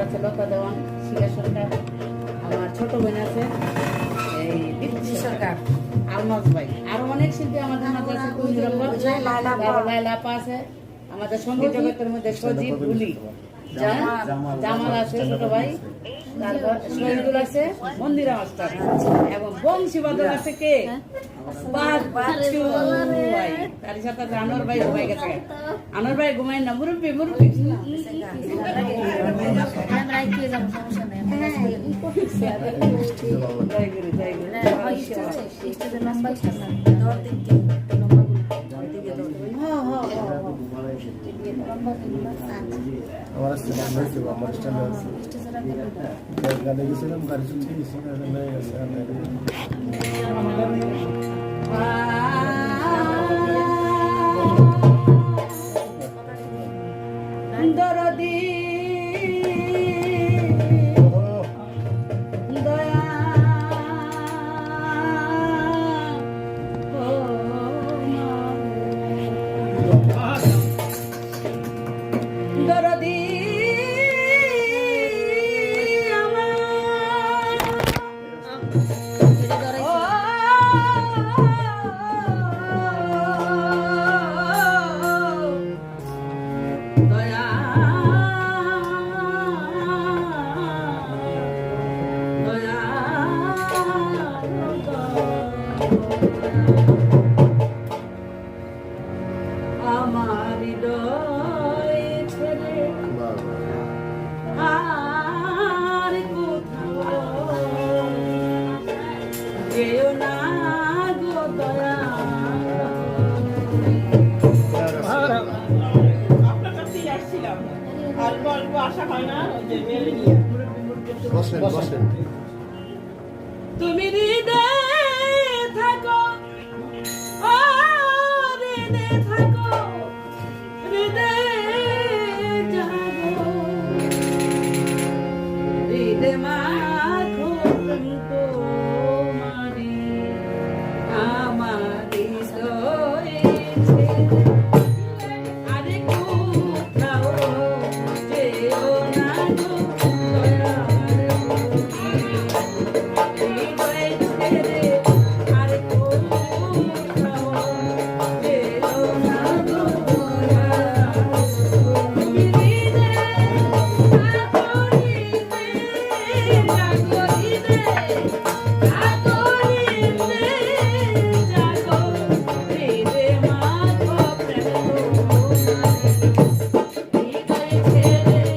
আছে লতা দেওয়ান, শিলা সরকার, আমার ছোট বোন আছে এই দীপ্তি সরকার, আলমাজ ভাই, আরো অনেক শিল্পী আমাদের মাঝে আছে, লাইলা আপা আছে, আমাদের সঙ্গীত জগতের মধ্যে সজীব গুলি, জামাল আছে ছোট ভাই, তারপর শহীদুল আছে, মন্দিরা মাস্টার এবং বংশী বাদক আছে কে বাচ্চু ভাই, তার সাথে আনোয়ার ভাই ঘুমাই গেছে, আনোয়ার ভাই ঘুমাই না, মুরব্বী মুরব্বী আমার স্ট্যান্ড হয়েছে, আমার স্ট্যান্ড আছে, গানে গেছিলাম, গাড়ি চলতে গেছি, হয়ে গেছে। দরদি দয়া দরদি আমার হৃদয় ছেড়ে আর কোথাও যেও না গো দয়া, আপনার কাছেই আসছিলাম, অল্প অল্প আশা হয় না, ওই যে মেলে নিয়ে বসেন বসেন। তুমি হৃদয়ে থাকো, ও হৃদয়ে থাকো,